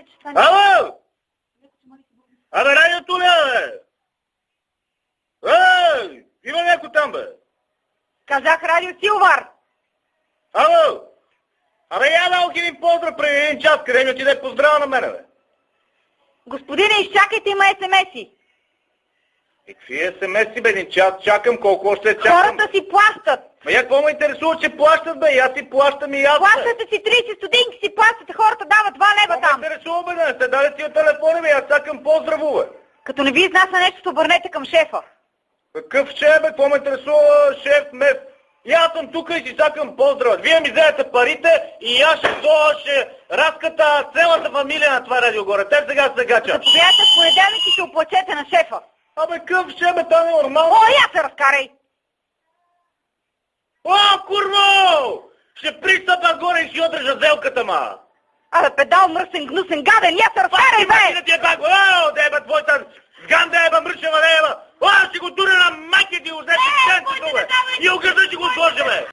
че това... Ало! Абе, радиото ли, бе? Ей! Има някой там, бе? Казах радио Силвар. Ало! Абе, я дал един поздрав преди един час, къде ми отиде поздрава на мене, бе? Господине, изчакайте, има СМС-и. Какви СМС-и, бе? Един час чакам, колко още чакам? Хората си плащат. Ма я какво ме интересува, че плащат, бе? Аз си плащам и аз, бе. Плащате си 30 стотинки, си плащате, хората дават 2 лева там. Ме интересува, бе, да не сте дали тия телефони, бе? Аз чакам поздраво, бе. Като не ви изнася нещо, се обърнете към шефа. Какъв шеф, бе? Какво ме интересува шеф, меф? И аз съм тук и си чакам поздрава. Вие ми вземете парите и аз ще разката цялата фамилия на това радио горе. Те сега се гачат. Заповядайте в понеделник и ще оплачете на шефа. Абе, къв шеф, бе? Това не е нормално. О, я се разкарай! О, курво! Ще пристъпа горе и ще отрежа зелката, ма! Абе, педал, мръсен, гнусен, гаден, я се разкарай, бе! Ти е пак, о, деба, твоята сганда еба, мръшева деба! О, ще го туря на майка ти, узете ченцето, бе! И огъжда ще го сложа, бе!